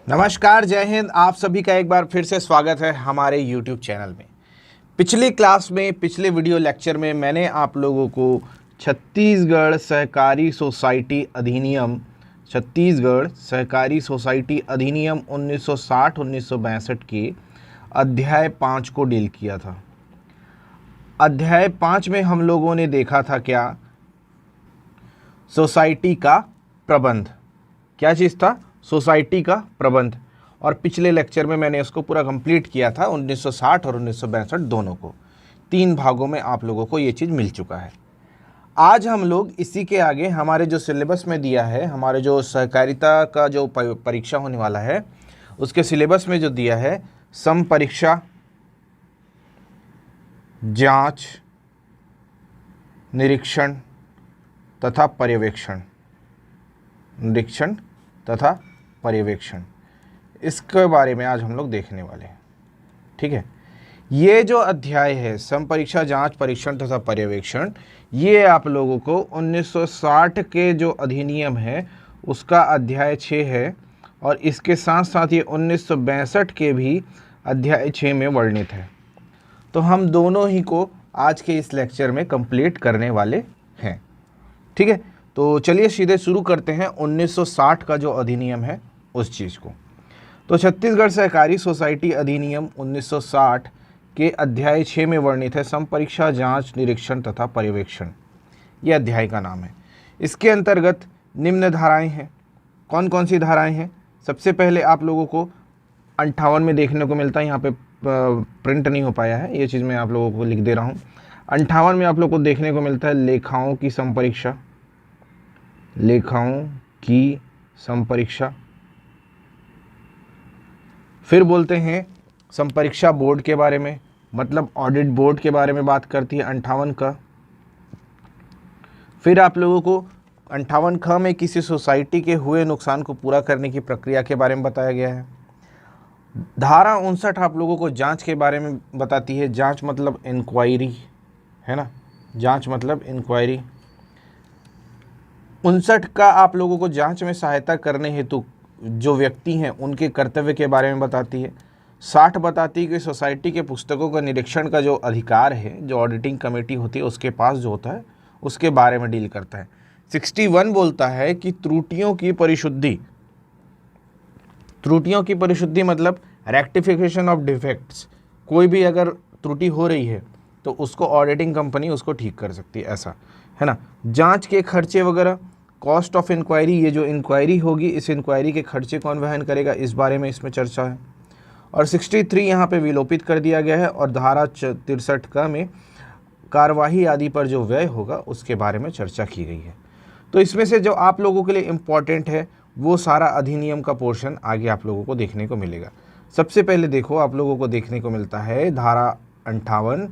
नमस्कार, जय हिंद। आप सभी का एक बार फिर से स्वागत है हमारे YouTube चैनल में। पिछली क्लास में, पिछले वीडियो लेक्चर में मैंने आप लोगों को छत्तीसगढ़ सहकारी सोसाइटी अधिनियम 1960-1962 के अध्याय 5 को डील किया था। अध्याय 5 में हम लोगों ने देखा था क्या? सोसाइटी का प्रबंध। क्या चीज़ था? सोसाइटी का प्रबंध। और पिछले लेक्चर में मैंने इसको पूरा कंप्लीट किया था, 1960 और 1962 दोनों को। 3 भागों में आप लोगों को ये चीज़ मिल चुका है। आज हम लोग इसी के आगे हमारे जो सिलेबस में दिया है, हमारे जो सहकारिता का जो परीक्षा होने वाला है उसके सिलेबस में जो दिया है, संपरीक्षा, जांच, निरीक्षण तथा पर्यवेक्षण, इसके बारे में आज हम लोग देखने वाले हैं। ठीक है, ये जो अध्याय है संपरीक्षा, जांच, परीक्षण तथा पर्यवेक्षण, ये आप लोगों को 1960 के जो अधिनियम है उसका अध्याय 6 है, और इसके साथ साथ ये 1962 के भी अध्याय 6 में वर्णित है। तो हम दोनों ही को आज के इस लेक्चर में कंप्लीट करने वाले हैं। ठीक है, तो चलिए सीधे शुरू करते हैं 1960 का जो अधिनियम है उस चीज़ को। तो छत्तीसगढ़ सहकारी सोसाइटी अधिनियम 1960 के अध्याय 6 में वर्णित है संपरीक्षा, जांच, निरीक्षण तथा पर्यवेक्षण। ये अध्याय का नाम है। इसके अंतर्गत निम्न धाराएं हैं। कौन कौन सी धाराएं हैं? सबसे पहले आप लोगों को 58 में देखने को मिलता है, यहाँ पे प्रिंट नहीं हो पाया है, ये चीज़ मैं आप लोगों को लिख दे रहा हूँ। 58 में आप लोग को देखने को मिलता है लेखाओं की संपरीक्षा। फिर बोलते हैं संपरीक्षा बोर्ड के बारे में, मतलब ऑडिट बोर्ड के बारे में बात करती है 58 का। फिर आप लोगों को 58 ख में किसी सोसाइटी के हुए नुकसान को पूरा करने की प्रक्रिया के बारे में बताया गया है। धारा 59 आप लोगों को जांच के बारे में बताती है। जांच मतलब इंक्वायरी, है ना, जांच मतलब इंक्वायरी। 59 का आप लोगों को जांच में सहायता करने हेतु जो व्यक्ति हैं उनके कर्तव्य के बारे में बताती है। 60 बताती है कि सोसाइटी के पुस्तकों का निरीक्षण का जो अधिकार है, जो ऑडिटिंग कमेटी होती है उसके पास जो होता है, उसके बारे में डील करता है। 61 बोलता है कि त्रुटियों की परिशुद्धि मतलब रेक्टिफिकेशन ऑफ डिफेक्ट्स। कोई भी अगर त्रुटि हो रही है तो उसको ऑडिटिंग कंपनी उसको ठीक कर सकती है, ऐसा है ना। जांच के खर्चे वगैरह, कॉस्ट ऑफ इंक्वायरी, ये जो इंक्वायरी होगी इस इंक्वायरी के खर्चे कौन वहन करेगा, इस बारे में इसमें चर्चा है। और 63 यहाँ पे विलोपित कर दिया गया है, और धारा 63 का में कार्यवाही आदि पर जो व्यय होगा उसके बारे में चर्चा की गई है। तो इसमें से जो आप लोगों के लिए इम्पॉर्टेंट है वो सारा अधिनियम का पोर्शन आगे आप लोगों को देखने को मिलेगा। सबसे पहले देखो, आप लोगों को देखने को मिलता है धारा 58,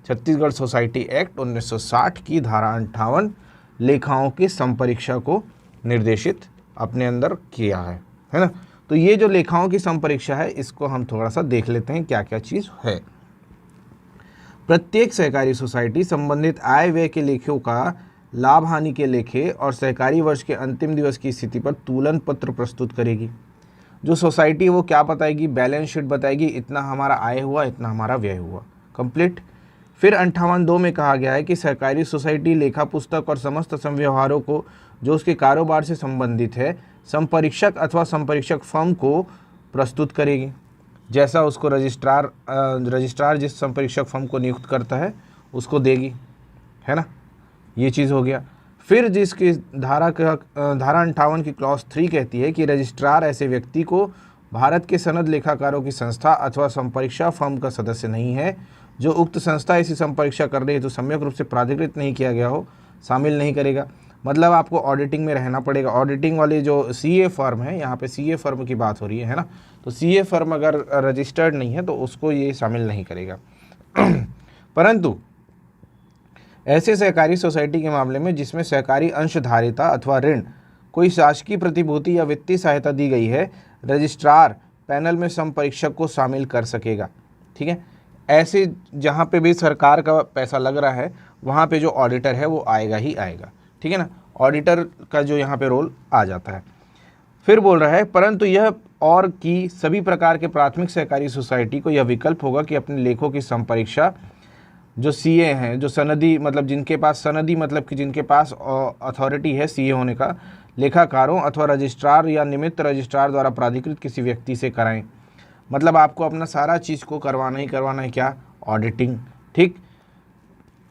छत्तीसगढ़ सोसाइटी एक्ट 1960 की धारा 58 लेखाओं की संपरीक्षा को निर्देशित अपने अंदर किया है ना। तो ये जो लेखाओं की संपरीक्षा है इसको हम थोड़ा सा देख लेते हैं क्या क्या चीज़ है। प्रत्येक सहकारी सोसाइटी संबंधित आय व्यय के लेखों का, लाभ हानि के लेखे और सहकारी वर्ष के अंतिम दिवस की स्थिति पर तुलन पत्र प्रस्तुत करेगी। जो सोसाइटी है वो क्या बताएगी? बैलेंस शीट बताएगी, इतना हमारा आय हुआ, इतना हमारा व्यय हुआ, कंप्लीट। फिर 58(2) में कहा गया है कि सहकारी सोसाइटी लेखा पुस्तक और समस्त संव्यवहारों को जो उसके कारोबार से संबंधित है संपरीक्षक अथवा संपरीक्षक फर्म को प्रस्तुत करेगी। जैसा उसको रजिस्ट्रार जिस संपरीक्षक फर्म को नियुक्त करता है उसको देगी, है ना, ये चीज़ हो गया। फिर जिसकी धारा 58 की क्लॉज 3 कहती है कि रजिस्ट्रार ऐसे व्यक्ति को भारत के सनद लेखाकारों की संस्था अथवा संपरीक्षा फर्म का सदस्य नहीं है जो उक्त संस्था ऐसी संपरीक्षा कर रही है तो सम्यक रूप से प्राधिकृत नहीं किया गया हो, शामिल नहीं करेगा। मतलब आपको ऑडिटिंग में रहना पड़ेगा। ऑडिटिंग वाली जो सीए फर्म है, यहाँ पे सीए फर्म की बात हो रही है ना, तो सीए फर्म अगर रजिस्टर्ड नहीं है तो उसको ये शामिल नहीं करेगा। परंतु ऐसे सहकारी सोसाइटी के मामले में जिसमें सहकारी अंशधारिता अथवा ऋण, कोई शासकीय प्रतिभूति या वित्तीय सहायता दी गई है, रजिस्ट्रार पैनल में संपरीक्षक को शामिल कर सकेगा। ठीक है, ऐसे जहाँ पे भी सरकार का पैसा लग रहा है वहाँ पे जो ऑडिटर है वो आएगा ही आएगा। ठीक है ना, ऑडिटर का जो यहाँ पे रोल आ जाता है। फिर बोल रहा है परंतु यह और की सभी प्रकार के प्राथमिक सहकारी सोसाइटी को यह विकल्प होगा कि अपने लेखों की संपरीक्षा जो सीए हैं, जो सनदी मतलब जिनके पास सनदी मतलब कि जिनके पास अथॉरिटी है सीए होने का, लेखाकारों अथवा रजिस्ट्रार या निमित्त रजिस्ट्रार द्वारा प्राधिकृत किसी व्यक्ति से कराएं। मतलब आपको अपना सारा चीज़ को करवाना ही करवाना है, क्या, ऑडिटिंग। ठीक।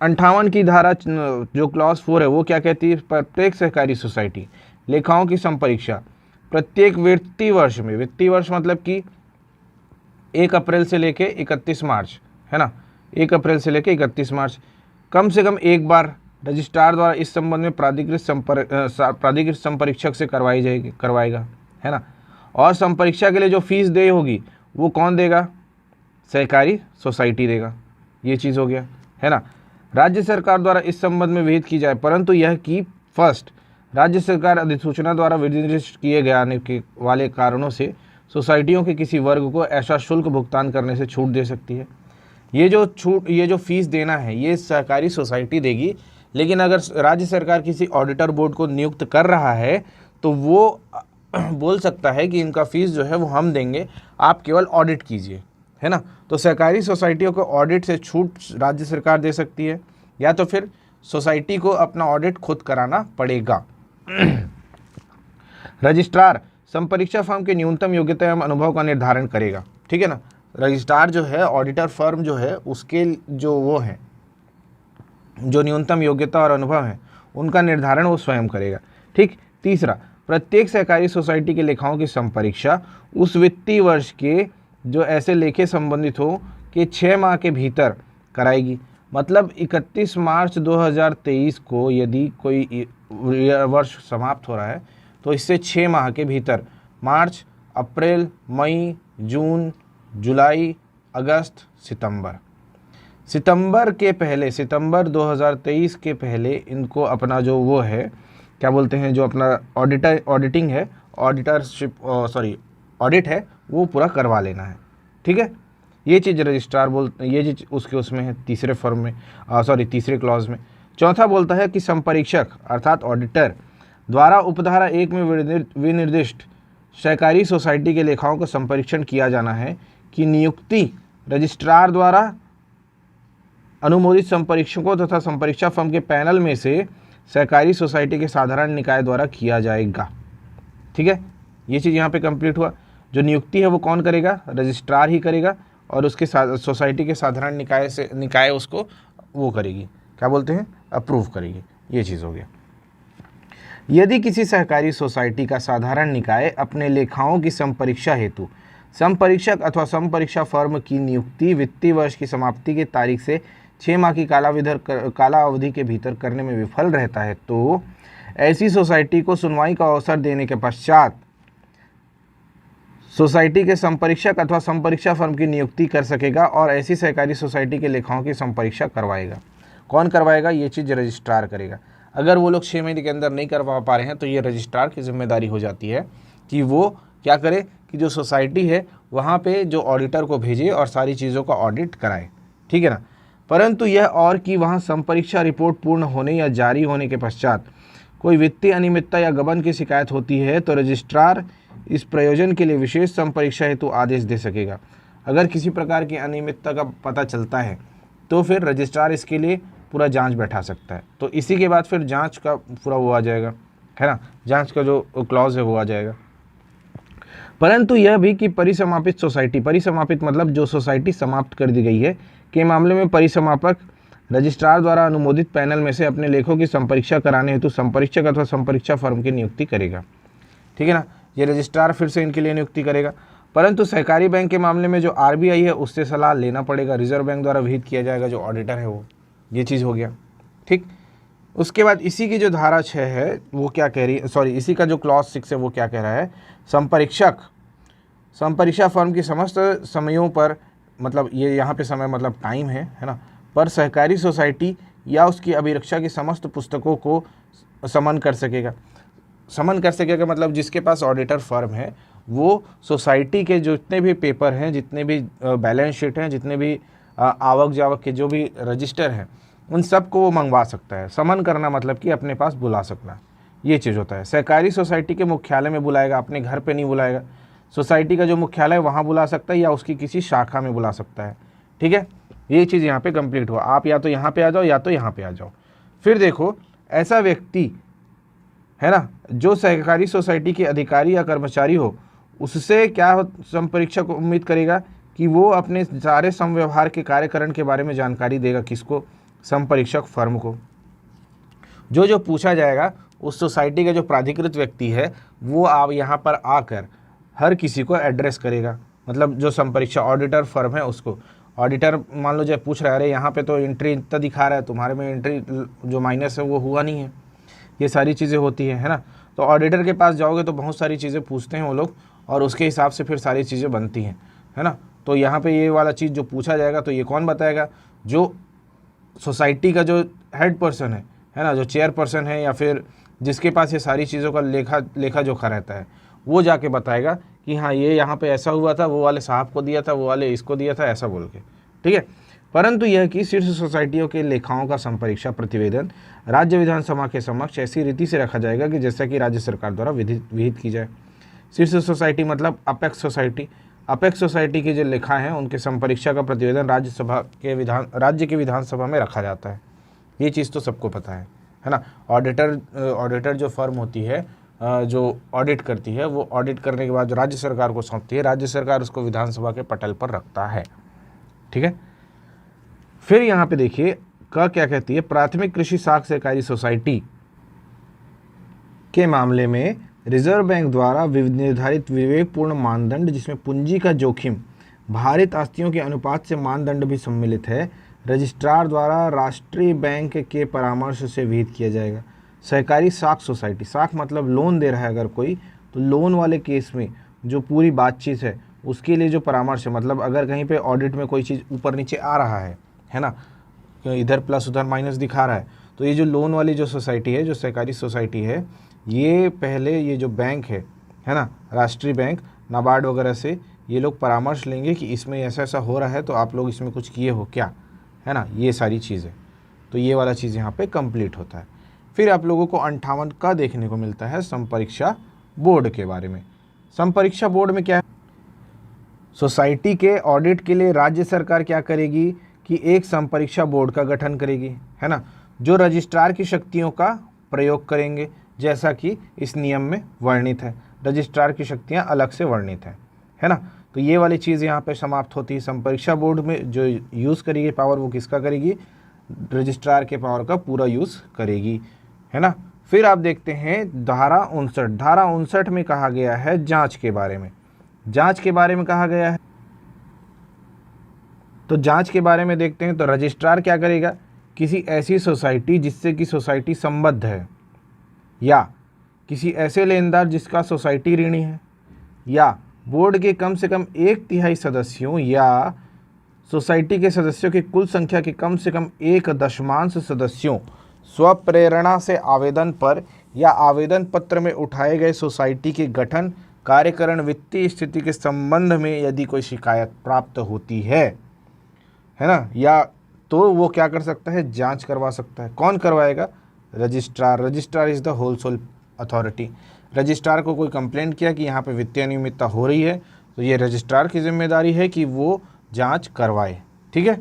58 की धारा जो क्लॉज 4 है वो क्या कहती है, प्रत्येक सहकारी सोसाइटी लेखाओं की संपरीक्षा प्रत्येक वित्तीय वर्ष में, वित्तीय वर्ष मतलब कि 1 अप्रैल से लेके 31 मार्च, है ना, 1 अप्रैल से लेके 31 मार्च कम से कम एक बार रजिस्ट्रार द्वारा इस संबंध में प्राधिकृत संपरीक्षक से करवाएगा, है ना। और संपरीक्षा के लिए जो फीस देय होगी वो कौन देगा, सहकारी सोसाइटी देगा। ये चीज़ हो गया, है ना। राज्य सरकार द्वारा इस संबंध में विहित की जाए, परंतु यह कि फर्स्ट राज्य सरकार अधिसूचना द्वारा विनिर्दिष्ट किए गए के वाले कारणों से सोसाइटियों के किसी वर्ग को ऐसा शुल्क भुगतान करने से छूट दे सकती है। ये जो फीस देना है ये सहकारी सोसाइटी देगी, लेकिन अगर राज्य सरकार किसी ऑडिटर बोर्ड को नियुक्त कर रहा है तो वो बोल सकता है कि इनका फीस जो है वो हम देंगे, आप केवल ऑडिट कीजिए, है ना। तो सहकारी सोसाइटियों को ऑडिट से छूट राज्य सरकार दे सकती है, या तो फिर सोसाइटी को अपना ऑडिट खुद कराना पड़ेगा। रजिस्ट्रार संपरीक्षा फर्म के न्यूनतम योग्यता एवं अनुभव का निर्धारण करेगा, ठीक है ना। रजिस्ट्रार जो है, ऑडिटर फर्म जो है, उसके जो वो है, जो न्यूनतम योग्यता और अनुभव है उनका निर्धारण वो स्वयं करेगा। ठीक। तीसरा, प्रत्येक सहकारी सोसाइटी के लेखाओं की संपरीक्षा उस वित्तीय वर्ष के जो ऐसे लेखे संबंधित हो के 6 माह के भीतर कराएगी। मतलब 31 मार्च 2023 को यदि कोई वर्ष समाप्त हो रहा है तो इससे 6 माह के भीतर, मार्च, अप्रैल, मई, जून, जुलाई, अगस्त, सितंबर के पहले, सितंबर 2023 के पहले इनको अपना जो वो है, क्या बोलते हैं, जो अपना ऑडिटिंग है, ऑडिट है, वो पूरा करवा लेना है। ठीक है। ये चीज़ रजिस्ट्रार ये चीज़ उसमें है, तीसरे क्लॉज में। चौथा बोलता है कि संपरीक्षक अर्थात ऑडिटर द्वारा उपधारा 1 में विनिर्दिष्ट सहकारी सोसाइटी के लेखाओं का संपरीक्षण किया जाना है कि नियुक्ति रजिस्ट्रार द्वारा अनुमोदित संपरीक्षकों तथा संपरीक्षा फर्म के पैनल में से सहकारी सोसाइटी के साधारण निकाय द्वारा किया जाएगा। ठीक है। ये चीज़ यहाँ पे कंप्लीट हुआ। जो नियुक्ति है वो कौन करेगा, रजिस्ट्रार ही करेगा, और उसके सोसाइटी के साधारण निकाय उसको वो करेगी, क्या बोलते हैं, अप्रूव करेगी। ये चीज़ हो गया। यदि किसी सहकारी सोसाइटी का साधारण निकाय अपने लेखाओं की संपरीक्षा हेतु संपरीक्षक अथवा संपरीक्षा फर्म की नियुक्ति वित्तीय वर्ष की समाप्ति की तारीख से 6 माह की काला अवधि के भीतर करने में विफल रहता है तो ऐसी सोसाइटी को सुनवाई का अवसर देने के पश्चात सोसाइटी के संपरीक्षक अथवा संपरीक्षा फर्म की नियुक्ति कर सकेगा और ऐसी सहकारी सोसाइटी के लेखाओं की संपरीक्षा करवाएगा। कौन करवाएगा, ये चीज़ रजिस्ट्रार करेगा। अगर वो लोग 6 महीने के अंदर नहीं करवा पा रहे हैं तो ये रजिस्ट्रार की जिम्मेदारी हो जाती है कि वो क्या करे कि जो सोसाइटी है वहाँ पे जो ऑडिटर को भेजे और सारी चीज़ों का ऑडिट कराए। ठीक है ना। परंतु यह और कि वहाँ संपरीक्षा रिपोर्ट पूर्ण होने या जारी होने के पश्चात कोई वित्तीय अनियमितता या गबन की शिकायत होती है तो रजिस्ट्रार इस प्रयोजन के लिए विशेष संपरीक्षा हेतु आदेश दे सकेगा। अगर किसी प्रकार की अनियमितता का पता चलता है तो फिर रजिस्ट्रार इसके लिए पूरा जांच बैठा सकता है। तो इसी के बाद फिर जांच का पूरा वो आ जाएगा, है ना, जांच का जो क्लॉज है वो आ जाएगा। परंतु यह भी कि परिसमापित सोसाइटी, परिसमापित मतलब जो सोसाइटी समाप्त कर दी गई है, के मामले में परिसमापक रजिस्ट्रार द्वारा अनुमोदित पैनल में से अपने लेखों की संपरीक्षा कराने हेतु संपरीक्षक अथवा संपरीक्षा फर्म की नियुक्ति करेगा। ठीक है ना। ये रजिस्ट्रार फिर से इनके लिए नियुक्ति करेगा। परंतु सहकारी बैंक के मामले में जो आरबीआई है उससे सलाह लेना पड़ेगा, रिजर्व बैंक द्वारा विहित किया जाएगा जो ऑडिटर है वो। ये चीज़ हो गया। ठीक। उसके बाद इसी की जो धारा 6 है वो क्या कह रही है, इसी का जो क्लॉज 6 है वो क्या कह रहा है, संपरीक्षा फर्म की समस्त समयों पर, मतलब ये यहाँ पे समय मतलब टाइम है ना, पर सहकारी सोसाइटी या उसकी अभिरक्षा की समस्त पुस्तकों को समन कर सकेगा। समन कर सकेगा मतलब जिसके पास ऑडिटर फर्म है वो सोसाइटी के जितने भी पेपर हैं, जितने भी बैलेंस शीट हैं, जितने भी आवक जावक के जो भी रजिस्टर हैं, उन सब को वो मंगवा सकता है। समन करना मतलब कि अपने पास बुला सकना, ये चीज़ होता है। सहकारी सोसाइटी के मुख्यालय में बुलाएगा, अपने घर पे नहीं बुलाएगा। सोसाइटी का जो मुख्यालय वहाँ बुला सकता है या उसकी किसी शाखा में बुला सकता है। ठीक है, ये चीज़ यहाँ पे कंप्लीट हुआ। आप या तो यहाँ पे आ जाओ या तो यहाँ पे आ जाओ। फिर देखो, ऐसा व्यक्ति है ना जो सहकारी सोसाइटी के अधिकारी या कर्मचारी हो, उससे क्या संपरीक्षक उम्मीद करेगा कि वो अपने सारे समव्यवहार के कार्यकरण के बारे में जानकारी देगा। किसको? संपरीक्षक फर्म को। जो जो पूछा जाएगा उस सोसाइटी का जो प्राधिकृत व्यक्ति है वो आप यहाँ पर आकर हर किसी को एड्रेस करेगा। मतलब जो संपरीक्षा ऑडिटर फर्म है उसको, ऑडिटर मान लो जब पूछ रहा है, अरे यहाँ पे तो एंट्री इतना दिखा रहा है, तुम्हारे में एंट्री जो माइनस है वो हुआ नहीं है। ये सारी चीज़ें होती है ना। तो ऑडिटर के पास जाओगे तो बहुत सारी चीज़ें पूछते हैं वो लोग और उसके हिसाब से फिर सारी चीज़ें बनती हैं, है ना। तो यहाँ पे ये वाला चीज़ जो पूछा जाएगा तो ये कौन बताएगा? जो सोसाइटी का जो हेड पर्सन है ना, जो चेयरपर्सन है या फिर जिसके पास ये सारी चीज़ों का लेखा जोखा रहता है, वो जाके बताएगा कि हाँ ये यहाँ पे ऐसा हुआ था, वो वाले साहब को दिया था, वो वाले इसको दिया था, ऐसा बोल के। ठीक है, परंतु यह कि शीर्ष सोसाइटियों के लेखाओं का संपरीक्षा प्रतिवेदन राज्य विधानसभा के समक्ष ऐसी रीति से रखा जाएगा कि जैसा कि राज्य सरकार द्वारा विहित की जाए। शीर्ष सोसाइटी मतलब अपेक्स सोसाइटी। अपेक्स सोसाइटी के जो लेखा हैं उनके संपरीक्षा का प्रतिवेदन राज्य के विधानसभा में रखा जाता है। ये चीज़ तो सबको पता है ना। ऑडिटर जो फर्म होती है जो ऑडिट करती है, वो ऑडिट करने के बाद जो राज्य सरकार को सौंपती है, राज्य सरकार उसको विधानसभा के पटल पर रखता है। ठीक है, फिर यहाँ पे देखिए क्या कहती है, प्राथमिक कृषि साख सहकारी सोसाइटी के मामले में रिजर्व बैंक द्वारा निर्धारित विवेकपूर्ण मानदंड, जिसमें पूंजी का जोखिम भारित आस्तियों के अनुपात से मानदंड भी सम्मिलित है, रजिस्ट्रार द्वारा राष्ट्रीय बैंक के परामर्श से विहित किया जाएगा। सहकारी साख सोसाइटी, साख मतलब लोन दे रहा है अगर कोई, तो लोन वाले केस में जो पूरी बातचीत है उसके लिए जो परामर्श है, मतलब अगर कहीं पे ऑडिट में कोई चीज़ ऊपर नीचे आ रहा है ना, इधर प्लस उधर माइनस दिखा रहा है, तो ये जो लोन वाली जो सोसाइटी है, जो सहकारी सोसाइटी है, ये पहले ये जो बैंक है ना, राष्ट्रीय बैंक, नाबार्ड वगैरह से ये लोग परामर्श लेंगे कि इसमें ऐसा ऐसा हो रहा है तो आप लोग इसमें कुछ किए हो क्या, है ना, ये सारी चीज़ें। तो ये वाला चीज़ यहाँ पे कंप्लीट होता है। फिर आप लोगों को 58 का देखने को मिलता है संपरीक्षा बोर्ड के बारे में। संपरीक्षा बोर्ड में क्या है? सोसाइटी के ऑडिट के लिए राज्य सरकार क्या करेगी कि एक संपरीक्षा बोर्ड का गठन करेगी, है ना, जो रजिस्ट्रार की शक्तियों का प्रयोग करेंगे, जैसा कि इस नियम में वर्णित है। रजिस्ट्रार की शक्तियां अलग से वर्णित है ना। तो ये वाली चीज़ यहाँ पे समाप्त होती है। संपरीक्षा बोर्ड में जो यूज़ करेगी पावर, वो किसका करेगी? रजिस्ट्रार के पावर का पूरा यूज़ करेगी, है ना। फिर आप देखते हैं धारा 59। धारा 59 में कहा गया है जांच के बारे में। जांच के बारे में कहा गया है, तो जांच के बारे में देखते हैं। तो रजिस्ट्रार क्या करेगा? किसी ऐसी सोसाइटी जिससे कि सोसाइटी संबद्ध है, या किसी ऐसे लेनदार जिसका सोसाइटी ऋणी है, या बोर्ड के कम से कम 1/3 सदस्यों या सोसाइटी के सदस्यों की कुल संख्या के कम से कम 1/10 सदस्यों स्वप्रेरणा से आवेदन पर या आवेदन पत्र में उठाए गए सोसाइटी के गठन, कार्यकरण, वित्तीय स्थिति के संबंध में यदि कोई शिकायत प्राप्त होती है ना, या तो वो क्या कर सकता है? जांच करवा सकता है। कौन करवाएगा? Registrar. Registrar is the whole sole authority. Registrar को कोई कंप्लेंट किया कि यहाँ पे वित्तीय अनियमितता हो रही है, तो ये रजिस्ट्रार की जिम्मेदारी है कि वो जांच करवाए। ठीक है,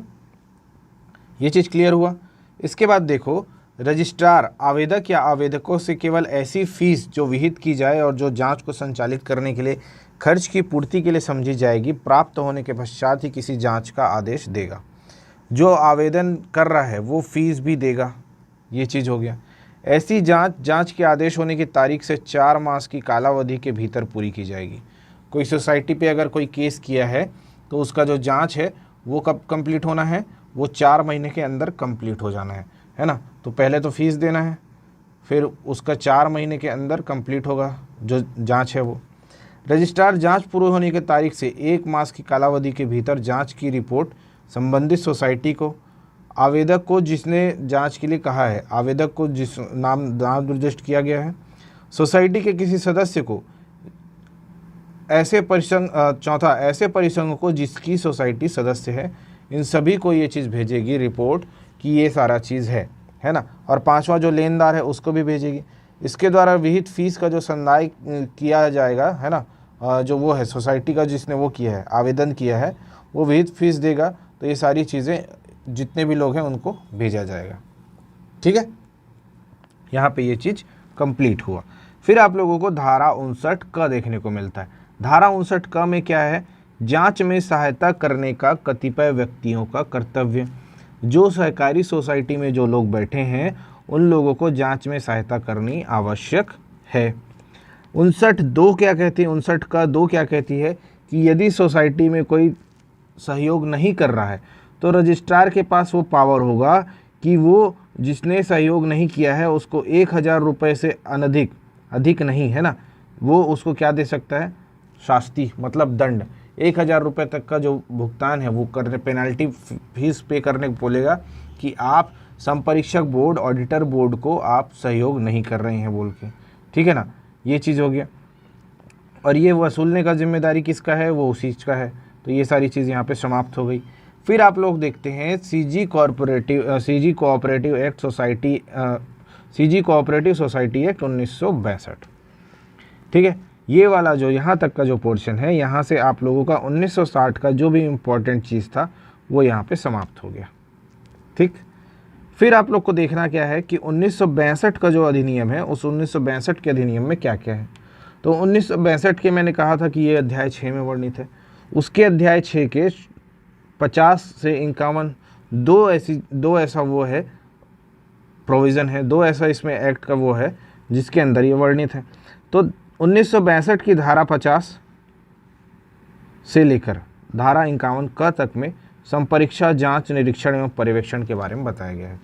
ये चीज़ क्लियर हुआ। इसके बाद देखो, रजिस्ट्रार आवेदक या आवेदकों से केवल ऐसी फीस जो विहित की जाए और जो जांच को संचालित करने के लिए खर्च की पूर्ति के लिए समझी जाएगी, प्राप्त होने के पश्चात ही किसी जांच का आदेश देगा। जो आवेदन कर रहा है वो फीस भी देगा। ये चीज़ हो गया। ऐसी जांच के आदेश होने की तारीख से 4 मास की कालावधि के भीतर पूरी की जाएगी। कोई सोसाइटी पे अगर कोई केस किया है तो उसका जो जांच है वो कब कंप्लीट होना है? वो 4 महीने के अंदर कंप्लीट हो जाना है ना। तो पहले तो फीस देना है, फिर उसका 4 महीने के अंदर कंप्लीट होगा जो जांच है वो। रजिस्ट्रार जांच पूरी होने की तारीख से 1 मास की कालावधि के भीतर जांच की रिपोर्ट संबंधित सोसाइटी को, आवेदक को जिसने जांच के लिए कहा है, आवेदक को जिस नाम निर्दिष्ट किया गया है, सोसाइटी के किसी सदस्य को, ऐसे परिसंघ को जिसकी सोसाइटी सदस्य है, इन सभी को ये चीज़ भेजेगी रिपोर्ट कि ये सारा चीज़ है ना। और 5वां जो लेनदार है उसको भी भेजेगी। इसके द्वारा विहित फीस का जो संदाय किया जाएगा, है ना, जो वो है सोसाइटी का जिसने वो किया है, आवेदन किया है, वो विहित फीस देगा। तो ये सारी चीज़ें जितने भी लोग हैं उनको भेजा जाएगा। ठीक है, यहाँ पे ये चीज़ कंप्लीट हुआ। फिर आप लोगों को धारा 59 क देखने को मिलता है। धारा 59 क में क्या है? जांच में सहायता करने का कतिपय व्यक्तियों का कर्तव्य। जो सहकारी सोसाइटी में जो लोग बैठे हैं उन लोगों को जांच में सहायता करनी आवश्यक है। 59(2) क्या कहती है? 59(2) क्या कहती है कि यदि सोसाइटी में कोई सहयोग नहीं कर रहा है तो रजिस्ट्रार के पास वो पावर होगा कि वो जिसने सहयोग नहीं किया है उसको 1000 रुपये से अधिक नहीं है ना, वो उसको क्या दे सकता है? शास्ति, मतलब दंड। 1000 रुपये तक का जो भुगतान है वो करने, पेनल्टी फीस पे करने को बोलेगा कि आप संपरीक्षक बोर्ड, ऑडिटर बोर्ड को आप सहयोग नहीं कर रहे हैं बोल के। ठीक है ना, ये चीज़ हो गया। और ये वसूलने का जिम्मेदारी किसका है? वो उसी का है। तो ये सारी चीज़ यहाँ पे समाप्त हो गई। फिर आप लोग देखते हैं सीजी कोऑपरेटिव सोसाइटी एक्ट 1962। ठीक है, ये वाला जो यहाँ तक का जो पोर्शन है, यहाँ से आप लोगों का 1960 का जो भी इम्पोर्टेंट चीज़ था वो यहाँ पे समाप्त हो गया। ठीक, फिर आप लोग को देखना क्या है कि 1962 का जो अधिनियम है, उस 1962 के अधिनियम में क्या क्या है। तो 1962 के मैंने कहा था कि ये अध्याय 6 में वर्णित है। उसके अध्याय 6 के 50 से 51 दो ऐसा वो है प्रोविज़न है, दो ऐसा इसमें एक्ट का वो है जिसके अंदर ये वर्णित है। तो 1962 की धारा 50 से लेकर धारा 51 क तक में संपरीक्षा, जांच, निरीक्षण एवं पर्यवेक्षण के बारे में बताया गया है।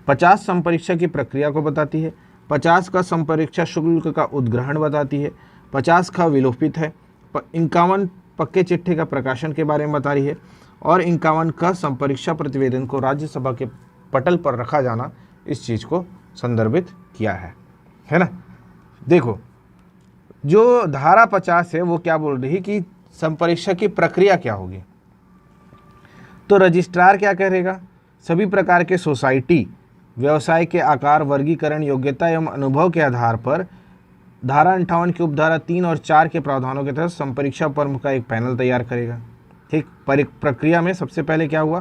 50 संपरीक्षा की प्रक्रिया को बताती है। 50 का संपरीक्षा शुल्क का उद्ग्रहण बताती है। 50 का विलोपित है। 51 पक्के चिट्ठे का प्रकाशन के बारे में बता रही है। और 51 का संपरीक्षा प्रतिवेदन को राज्यसभा के पटल पर रखा जाना, इस चीज़ को संदर्भित किया है ना। देखो, जो धारा 50 है वो क्या बोल रही है कि संपरीक्षा की प्रक्रिया क्या होगी। तो रजिस्ट्रार क्या करेगा? सभी प्रकार के सोसाइटी, व्यवसाय के आकार, वर्गीकरण, योग्यता एवं अनुभव के आधार पर धारा 58 की उपधारा 3 और 4 के प्रावधानों के तहत संपरीक्षा फर्म का एक पैनल तैयार करेगा। ठीक, प्रक्रिया में सबसे पहले क्या हुआ?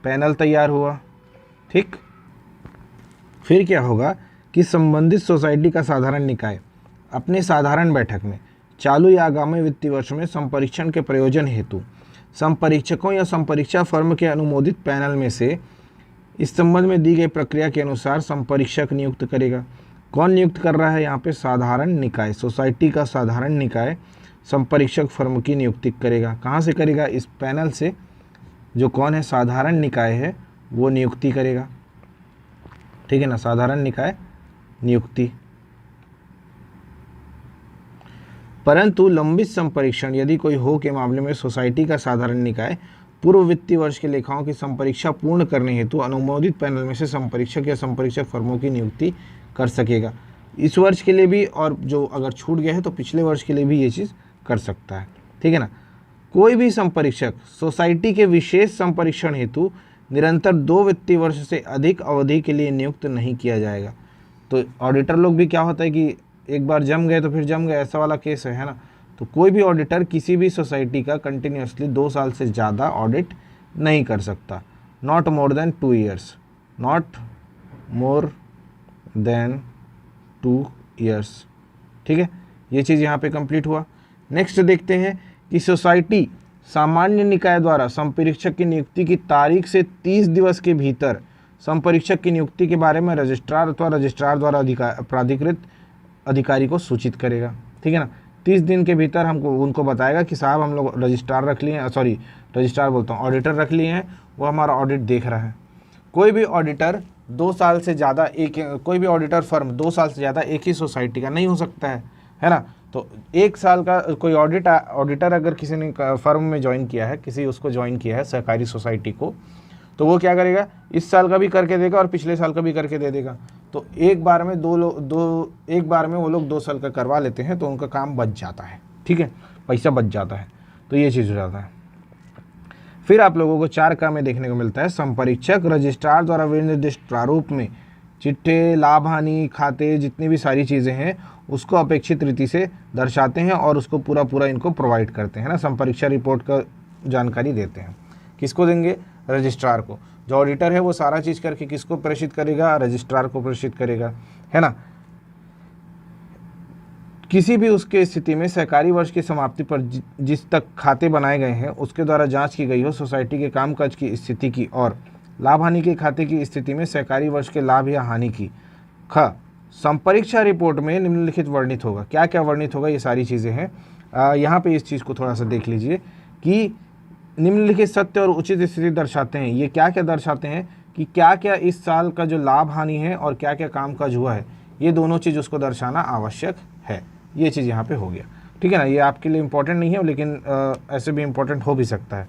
पैनल तैयार हुआ। ठीक, फिर क्या होगा कि संबंधित सोसाइटी का साधारण निकाय अपने साधारण बैठक में चालू या आगामी वित्तीय वर्ष में संपरीक्षण के प्रयोजन हेतु संपरीक्षकों या संपरीक्षा फर्म के अनुमोदित पैनल में से इस संबंध में दी गई प्रक्रिया के अनुसार संपरीक्षक नियुक्त करेगा। कौन नियुक्त कर रहा है यहाँ पे? साधारण निकाय, सोसाइटी का साधारण निकाय संपरीक्षक फर्म की नियुक्ति करेगा। कहाँ से करेगा? इस पैनल से। जो कौन है? साधारण निकाय है, वो नियुक्ति करेगा। ठीक है ना, साधारण निकाय नियुक्ति। परंतु लंबित संपरीक्षण यदि कोई हो के मामले में सोसाइटी का साधारण निकाय पूर्व वित्तीय वर्ष के लेखाओं की संपरीक्षा पूर्ण करने हेतु अनुमोदित पैनल में से संपरीक्षक या संपरीक्षक फर्मों की नियुक्ति कर सकेगा। इस वर्ष के लिए भी, और जो अगर छूट गया है तो पिछले वर्ष के लिए भी ये चीज़ कर सकता है। ठीक है ना। कोई भी संपरीक्षक सोसाइटी के विशेष संपरीक्षण हेतु निरंतर 2 वित्तीय वर्ष से अधिक अवधि के लिए नियुक्त नहीं किया जाएगा। तो ऑडिटर लोग भी क्या होता है कि एक बार जम गए तो फिर जम गए, ऐसा वाला केस है ना। तो कोई भी ऑडिटर किसी भी सोसाइटी का कंटिन्यूसली 2 साल से ज़्यादा ऑडिट नहीं कर सकता। Not more than 2 years, not more than 2 years. ठीक है, ये चीज़ यहाँ पे कंप्लीट हुआ। नेक्स्ट देखते हैं कि सोसाइटी सामान्य निकाय द्वारा संपरीक्षक की नियुक्ति की तारीख से 30 दिवस के भीतर संपरीक्षक की नियुक्ति के बारे में रजिस्ट्रार अथवा रजिस्ट्रार द्वारा प्राधिकृत अधिकारी को सूचित करेगा। ठीक है ना। 30 दिन के भीतर हमको उनको बताएगा कि साहब हम लोग रजिस्ट्रार रख लिए हैं, सॉरी रजिस्ट्रार बोलता हूँ, ऑडिटर रख लिए हैं, वो हमारा ऑडिट देख रहा है। कोई भी ऑडिटर 2 साल से ज़्यादा कोई भी ऑडिटर फर्म 2 साल से ज़्यादा एक ही सोसाइटी का नहीं हो सकता है ना। तो 1 साल का कोई ऑडिटर अगर किसी ने फर्म में ज्वाइन किया है, किसी उसको ज्वाइन किया है सहकारी सोसाइटी को, तो वो क्या करेगा? इस साल का भी करके देगा और पिछले साल का भी करके दे देगा। तो एक बार में एक बार में वो लोग 2 साल का करवा लेते हैं, तो उनका काम बच जाता है। ठीक है, पैसा बच जाता है। तो ये चीज़ हो जाता है। फिर आप लोगों को 4 का में देखने को मिलता है, संपरीक्षक रजिस्ट्रार द्वारा विनिर्दिष्ट प्रारूप में चिट्ठे, लाभ हानि खाते, जितनी भी सारी चीज़ें हैं उसको अपेक्षित रीति से दर्शाते हैं और उसको पूरा पूरा इनको प्रोवाइड करते हैं ना, संपरीक्षा रिपोर्ट का जानकारी देते हैं। किसको देंगे? रजिस्ट्रार को। जो ऑडिटर है वो सारा चीज़ करके किसको प्रेषित करेगा? रजिस्ट्रार को प्रेषित करेगा, है ना। किसी भी उसके स्थिति में सहकारी वर्ष की समाप्ति पर जिस तक खाते बनाए गए हैं उसके द्वारा जांच की गई हो सोसाइटी के कामकाज की स्थिति की और लाभ हानि के खाते की स्थिति में सहकारी वर्ष के लाभ या हानि की। ख, संपरीक्षा रिपोर्ट में निम्नलिखित वर्णित होगा। क्या क्या वर्णित होगा? ये सारी चीज़ें हैं। यहाँ पे इस चीज़ को थोड़ा सा देख लीजिए कि निम्नलिखित सत्य और उचित स्थिति दर्शाते हैं। ये क्या क्या दर्शाते हैं कि क्या क्या इस साल का जो लाभ हानि है और क्या क्या कामकाज हुआ है, ये दोनों चीज़ उसको दर्शाना आवश्यक है। ये चीज़ यहाँ पे हो गया, ठीक है ना। ये आपके लिए इम्पोर्टेंट नहीं है, लेकिन ऐसे भी इम्पोर्टेंट हो भी सकता है।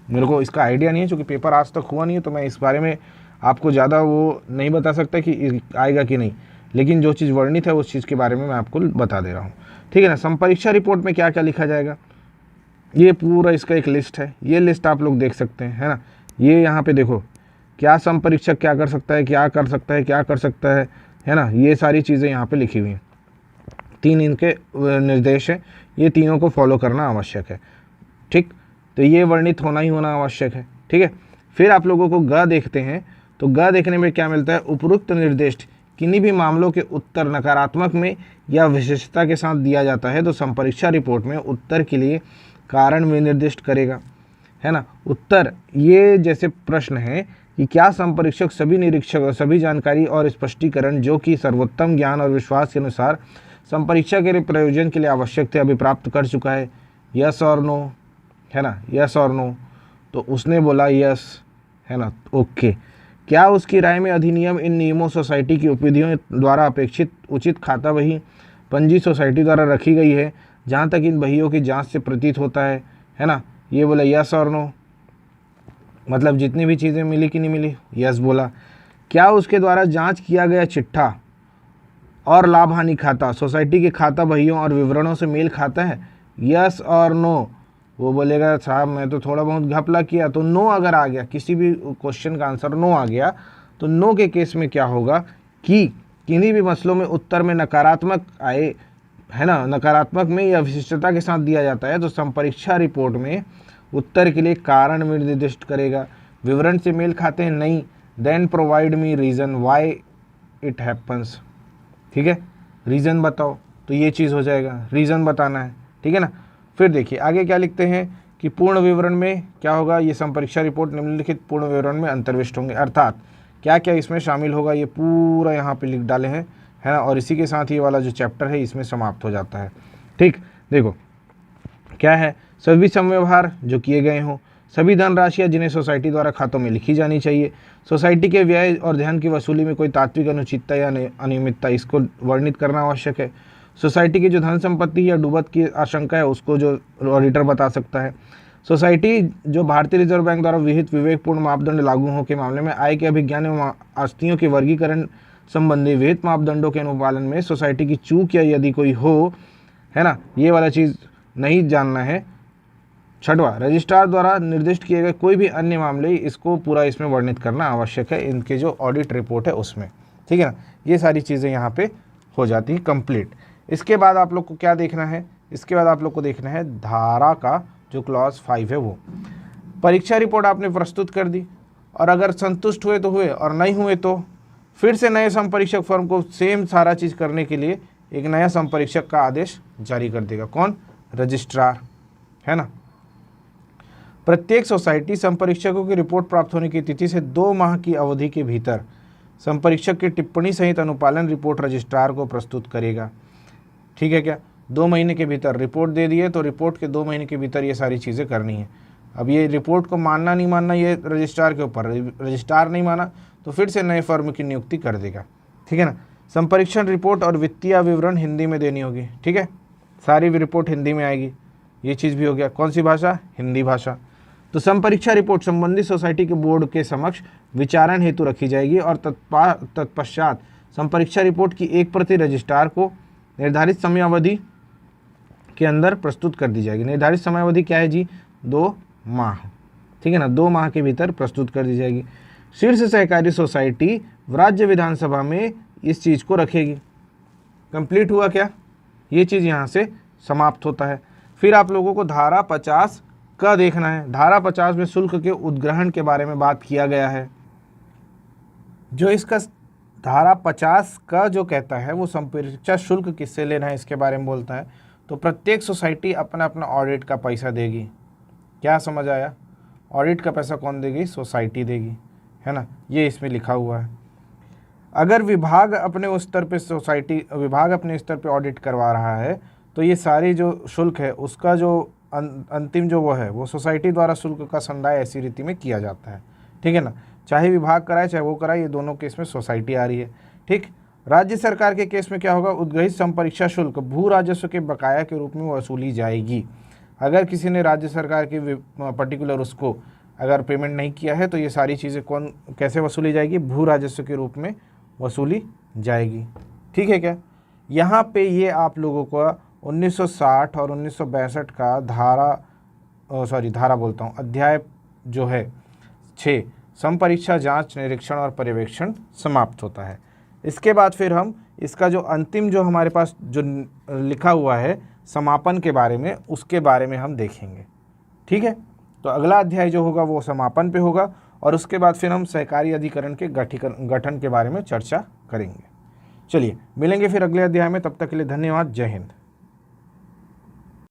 मेरे को इसका आइडिया नहीं है क्योंकि पेपर आज तक हुआ नहीं है, तो मैं इस बारे में आपको ज़्यादा वो नहीं बता सकता कि आएगा कि नहीं, लेकिन जो चीज़ वर्णित है उस चीज़ के बारे में मैं आपको बता दे रहा हूँ, ठीक है ना। संपरीक्षा रिपोर्ट में क्या क्या लिखा जाएगा, ये पूरा इसका एक लिस्ट है। ये लिस्ट आप लोग देख सकते हैं, है ना। ये यहाँ पे देखो, क्या संपरीक्षक क्या कर सकता है, क्या कर सकता है, क्या कर सकता है ना। ये सारी चीज़ें यहाँ पे लिखी हुई हैं। 3 इनके निर्देश हैं, ये तीनों को फॉलो करना आवश्यक है, ठीक। तो ये वर्णित होना ही होना आवश्यक है, ठीक है। फिर आप लोगों को ग देखते हैं, तो ग देखने में क्या मिलता है? उपरोक्त निर्देश किन्हीं भी मामलों के उत्तर नकारात्मक में या विशेषता के साथ दिया जाता है तो संपरीक्षा रिपोर्ट में उत्तर के लिए कारण विनिर्दिष्ट करेगा, है ना। उत्तर ये जैसे प्रश्न है कि क्या संपरीक्षक सभी निरीक्षक सभी जानकारी और स्पष्टीकरण जो कि सर्वोत्तम ज्ञान और विश्वास के अनुसार संपरीक्षा के प्रयोजन के लिए आवश्यक थे अभी प्राप्त कर चुका है? यस और नो, है ना, यस और नो। तो उसने बोला यस, है ना, ओके। क्या उसकी राय में अधिनियम इन नियमों सोसाइटी की उपविधियों द्वारा अपेक्षित उचित खाता बही पंजी सोसाइटी द्वारा रखी गई है जहाँ तक इन बहियों की जांच से प्रतीत होता है ना। ये बोला यस और नो, मतलब जितनी भी चीज़ें मिली कि नहीं मिली, यस बोला। क्या उसके द्वारा जांच किया गया चिट्ठा और लाभ हानि खाता सोसाइटी के खाता बहियों और विवरणों से मेल खाता है? यस और नो। वो बोलेगा साहब मैं तो थोड़ा बहुत घपला किया, तो नो अगर आ गया, किसी भी क्वेश्चन का आंसर नो आ गया, तो नो के केस में क्या होगा कि किन्हीं भी मसलों में उत्तर में नकारात्मक आए, है ना, नकारात्मक में या विशिष्टता के साथ दिया जाता है तो संपरीक्षा रिपोर्ट में उत्तर के लिए कारण निर्दिष्ट करेगा। विवरण से मेल खाते हैं नहीं, then provide me reason why it happens, ठीक है, रीज़न बताओ। तो ये चीज़ हो जाएगा, रीज़न बताना है, ठीक है ना। फिर देखिए आगे क्या लिखते हैं कि पूर्ण विवरण में क्या होगा? ये संपरीक्षा रिपोर्ट निम्नलिखित पूर्ण विवरण में अंतर्विष्ट होंगे, अर्थात क्या क्या इसमें शामिल होगा ये पूरा यहाँ पे लिख डाले हैं, है ना। और इसी के साथ ये वाला जो चैप्टर है इसमें समाप्त हो जाता है, ठीक। देखो क्या है, सभी संव्यवहार जो किए गए हों, सभी धनराशियाँ जिन्हें सोसाइटी द्वारा खातों में लिखी जानी चाहिए, सोसाइटी के व्यय और धन की वसूली में कोई तात्विक अनुचितता या अनियमितता, इसको वर्णित करना आवश्यक है। सोसाइटी की जो धन संपत्ति या डूबत की आशंका है उसको जो ऑडिटर बता सकता है। सोसाइटी जो भारतीय रिजर्व बैंक द्वारा विहित विवेकपूर्ण मापदंड लागू हो के मामले में आय के अभिज्ञान एवं आस्तियों के वर्गीकरण संबंधी विहित मापदंडों के अनुपालन में सोसाइटी की चूक या यदि कोई हो, है ना, ये वाला चीज़ नहीं जानना है। 6वां, रजिस्ट्रार द्वारा निर्दिष्ट किए गए कोई भी अन्य मामले, इसको पूरा इसमें वर्णित करना आवश्यक है इनके जो ऑडिट रिपोर्ट है उसमें, ठीक है ना। ये सारी चीज़ें यहाँ पे हो जाती हैं कंप्लीट। इसके बाद आप लोग को क्या देखना है? इसके बाद आप लोग को देखना है धारा का जो क्लॉज 5 है वो। परीक्षा रिपोर्ट आपने प्रस्तुत कर दी और अगर संतुष्ट हुए तो हुए और नहीं हुए तो फिर से नए संपरीक्षक फर्म को सेम सारा चीज़ करने के लिए एक नया संपरीक्षक का आदेश जारी कर देगा। कौन? रजिस्ट्रार, है ना। प्रत्येक सोसाइटी संपरीक्षकों की रिपोर्ट प्राप्त होने की तिथि से 2 माह की अवधि के भीतर संपरीक्षक की टिप्पणी सहित अनुपालन रिपोर्ट रजिस्ट्रार को प्रस्तुत करेगा, ठीक है क्या। 2 महीने के भीतर रिपोर्ट दे दिए तो रिपोर्ट के 2 महीने के भीतर ये सारी चीज़ें करनी है। अब ये रिपोर्ट को मानना नहीं मानना ये रजिस्ट्रार के ऊपर, रजिस्ट्रार नहीं माना तो फिर से नए फर्म की नियुक्ति कर देगा, ठीक है ना। संपरीक्षण रिपोर्ट और वित्तीय विवरण हिंदी में देनी होगी, ठीक है, सारी रिपोर्ट हिंदी में आएगी, ये चीज़ भी हो गया। कौन सी भाषा? हिंदी भाषा। तो संपरीक्षा रिपोर्ट संबंधित सोसाइटी के बोर्ड के समक्ष विचारण हेतु रखी जाएगी और तत्पश्चात संपरीक्षा रिपोर्ट की एक प्रति रजिस्ट्रार को निर्धारित समयावधि के अंदर प्रस्तुत कर दी जाएगी। निर्धारित समयावधि क्या है जी? 2 माह, ठीक है ना, 2 माह के भीतर प्रस्तुत कर दी जाएगी। शीर्ष सहकारी सोसाइटी राज्य विधानसभा में इस चीज़ को रखेगी। कंप्लीट हुआ क्या? ये चीज़ यहाँ से समाप्त होता है। फिर आप लोगों को धारा 50 का देखना है। धारा 50 में शुल्क के उद्ग्रहण के बारे में बात किया गया है। जो इसका धारा 50 का जो कहता है वो संपरीक्षा शुल्क किससे लेना है इसके बारे में बोलता है। तो प्रत्येक सोसाइटी अपना अपना ऑडिट का पैसा देगी। क्या समझ आया? ऑडिट का पैसा कौन देगी? सोसाइटी देगी, है ना। ये इसमें लिखा हुआ है। अगर विभाग अपने स्तर पे विभाग अपने स्तर पे ऑडिट करवा रहा है तो ये सारी जो शुल्क है उसका जो अंतिम जो वो है वो सोसाइटी द्वारा शुल्क का संदाय ऐसी रीति में किया जाता है, ठीक है ना। चाहे विभाग कराए चाहे वो कराए, ये दोनों केस में सोसाइटी आ रही है, ठीक। राज्य सरकार के केस में क्या होगा? उद्ग्रहित संपरीक्षा शुल्क भू राजस्व के बकाया के रूप में वसूली जाएगी। अगर किसी ने राज्य सरकार के पर्टिकुलर उसको अगर पेमेंट नहीं किया है तो ये सारी चीज़ें कैसे वसूली जाएगी? भू राजस्व के रूप में वसूली जाएगी, ठीक है क्या। यहाँ पे ये आप लोगों को 1960 और 1962 का अध्याय जो है 6 संपरीक्षा जांच निरीक्षण और पर्यवेक्षण समाप्त होता है। इसके बाद फिर हम इसका जो अंतिम जो हमारे पास जो लिखा हुआ है समापन के बारे में, उसके बारे में हम देखेंगे, ठीक है। तो अगला अध्याय जो होगा वो समापन पे होगा और उसके बाद फिर हम सहकारी अधिकरण के गठन के बारे में चर्चा करेंगे। चलिए मिलेंगे फिर अगले अध्याय में, तब तक के लिए धन्यवाद। जय हिंद।